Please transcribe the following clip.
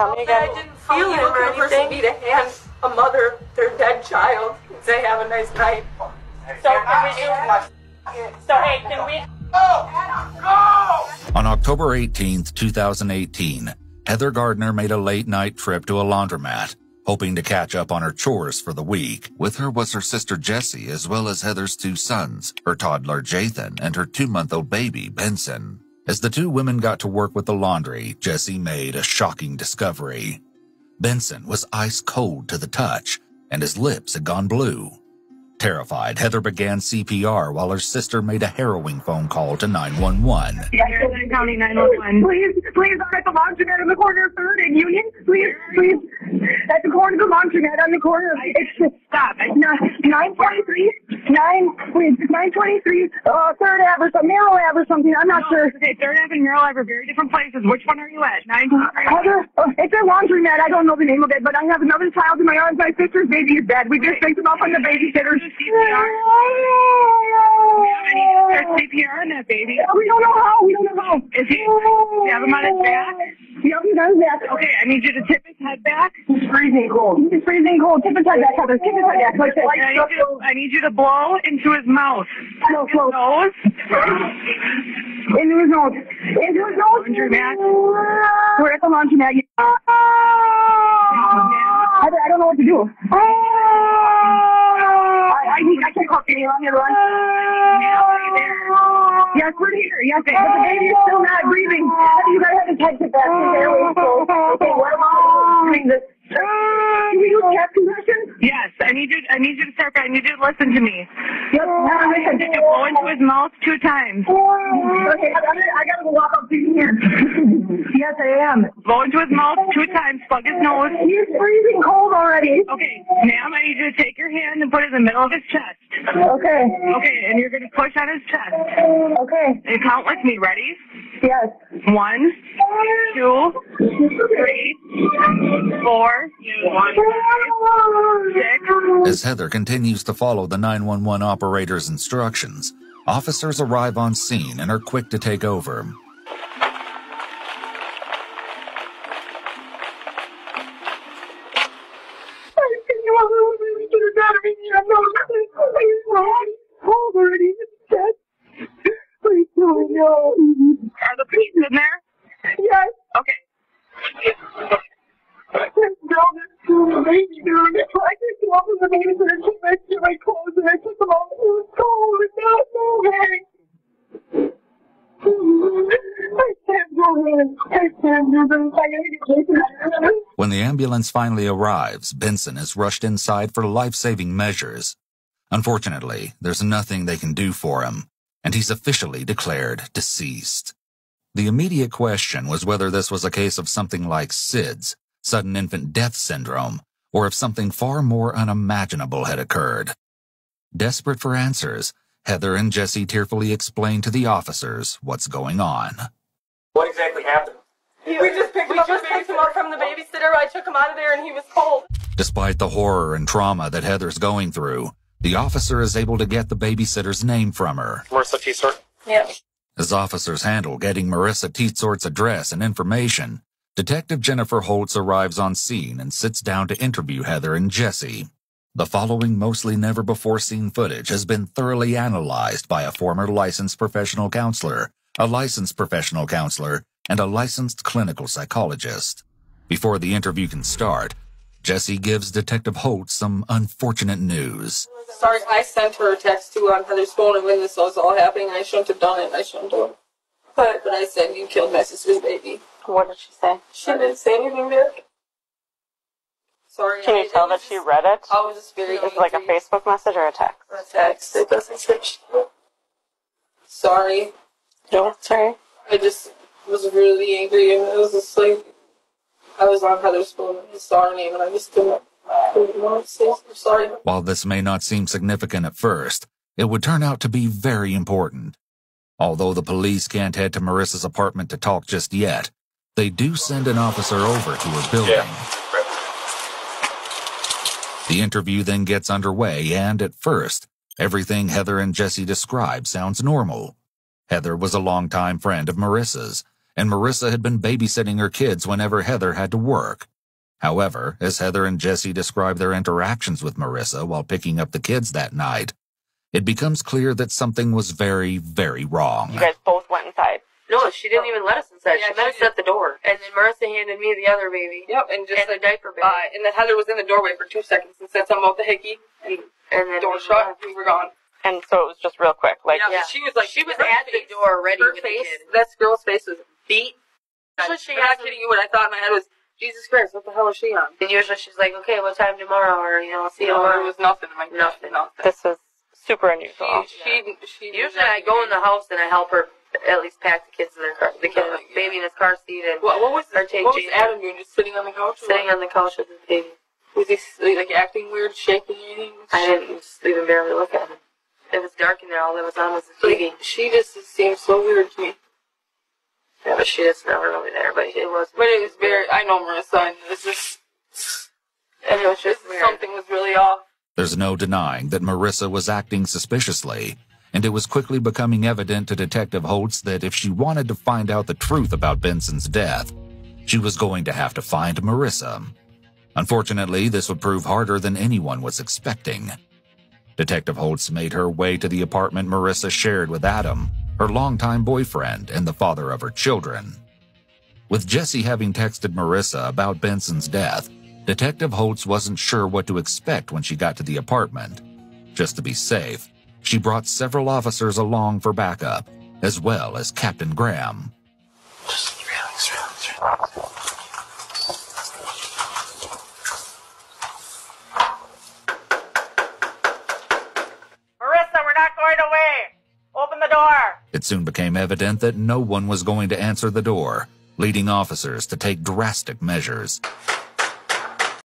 tell me again. I didn't feel him or anything. Me to hand a mother their dead child and say, have a nice night. So can we do? So hey, can we? On October 18th, 2018, Heather Gardner made a late-night trip to a laundromat, hoping to catch up on her chores for the week. With her was her sister Jessie, as well as Heather's two sons, her toddler Jathan and her 2-month-old baby Benson. As the two women got to work with the laundry, Jessie made a shocking discovery. Benson was ice cold to the touch, and his lips had gone blue. Terrified, Heather began CPR while her sister made a harrowing phone call to 911. Harrison County 911. Please, I'm at the laundromat on the corner of 3rd and Union. Please. At the corner of the laundromat on the corner. Stop. 923. 923. 3rd Ave or something. Merrill Ave or something. I'm not sure. Okay, 3rd Ave and Merrill Ave are very different places. Which one are you at? 923. Heather, it's a laundromat. I don't know the name of it, but I have another child in my arms. My sister's baby is dead. We just picked him up on the babysitters. CPR. CPR on that baby. We don't know how. Is he? You have him on his back? Yep, he's on his back. Okay, I need you to tip his head back. He's freezing cold. Tip his head back, Heather. Tip his head back. I need you to blow into his mouth. No, close. Nose. Into his nose. Laundromat. We're at the laundromat. I don't know what to do. I can't call any longer. Yes, we're here. Yes, but the baby is still not breathing. You guys have to text it back. Okay, what about doing this? Can we do chest compression? Yes, I need you to start. I need you to listen to me. Yep. I need you to blow into his mouth 2 times. Okay, I gotta go walk up to here. Yes, I am. Blow into his mouth 2 times. Plug his nose. He's freezing cold already. Okay, ma'am, I need you to take your hand and put it in the middle of his chest. Okay. Okay, and you're gonna push on his chest. Okay. And count with me. Ready? Yes. 1, 2, 3, 4, 5, 6. As Heather continues to follow the 911 operator's instructions, officers arrive on scene and are quick to take over. Are the police in there? Yes. Okay. I can't go to the baby, dude. I just go up to the baby and I took my clothes and I took them off. It was cold. It's not moving. I can't do this. I can't do this. I gotta get this. When the ambulance finally arrives, Benson is rushed inside for life-saving measures. Unfortunately, there's nothing they can do for him, and he's officially declared deceased. The immediate question was whether this was a case of something like SIDS, sudden infant death syndrome, or if something far more unimaginable had occurred. Desperate for answers, Heather and Jessie tearfully explained to the officers what's going on. What exactly happened? We just picked him up from the babysitter. I took him out of there and he was cold. Despite the horror and trauma that Heather's going through, the officer is able to get the babysitter's name from her. Marissa T-Sort? Yeah. As officers handle getting Marissa T-Sort's address and information, Detective Jennifer Holtz arrives on scene and sits down to interview Heather and Jessie. The following mostly never-before-seen footage has been thoroughly analyzed by a former licensed professional counselor, a licensed professional counselor, and a licensed clinical psychologist. Before the interview can start, Jessie gives Detective Holtz some unfortunate news. Sorry, I sent her a text too on Heather's phone and when this was all happening. I shouldn't have done it. I shouldn't have. But I said, you killed my sister's baby. What did she say? She didn't say anything back. Sorry. Can you tell that she read it? I was just very It's like a Facebook message or a text? A text. It doesn't say sorry. No, sorry. I just was really angry and it was just like, I was on Heather's phone and I saw her name and I just didn't want to say I'm sorry. While this may not seem significant at first, it would turn out to be very important. Although the police can't head to Marissa's apartment to talk just yet, they do send an officer over to her building. Yeah. The interview then gets underway, and at first, everything Heather and Jessie describe sounds normal. Heather was a longtime friend of Marissa's, and Marissa had been babysitting her kids whenever Heather had to work. However, as Heather and Jesse describe their interactions with Marissa while picking up the kids that night, it becomes clear that something was very, very wrong. You guys both went inside. No, she didn't even let us inside. Yeah, she met us at the door. And then Marissa handed me the other baby. Yep, and just the diaper baby. And then Heather was in the doorway for 2 seconds and said something about the hickey, and then the door shut, we were gone. And so it was just real quick. Like, yeah. she was like, she was at the door ready with the kid. That girl's face was beat. Usually I'm not kidding you. What I thought in my head was, Jesus Christ, what the hell is she on? And usually she's like, okay, what time tomorrow? Or, see you tomorrow. It was nothing. Like, nothing. This is super unusual. Usually I go in the house and I help her at least pack the kids in their car, the baby in his car seat, and what was Adam doing? Just sitting on the couch? Sitting on the couch with his baby. Was he like acting weird, shaking anything? I didn't even barely look at him. It was dark in there. All that was on was the TV. She just seemed so weird to me. Yeah, but she was never really there. But it was. But it was very. I know Marissa, and it was just. And it was just weird. Something was really off. There's no denying that Marissa was acting suspiciously, and it was quickly becoming evident to Detective Holtz that if she wanted to find out the truth about Benson's death, she was going to have to find Marissa. Unfortunately, this would prove harder than anyone was expecting. Detective Holtz made her way to the apartment Marissa shared with Adam, her longtime boyfriend and the father of her children. With Jesse having texted Marissa about Benson's death, Detective Holtz wasn't sure what to expect when she got to the apartment. Just to be safe, she brought several officers along for backup, as well as Captain Graham. Just relax. Marissa, we're not going away! Open the door! It soon became evident that no one was going to answer the door, leading officers to take drastic measures.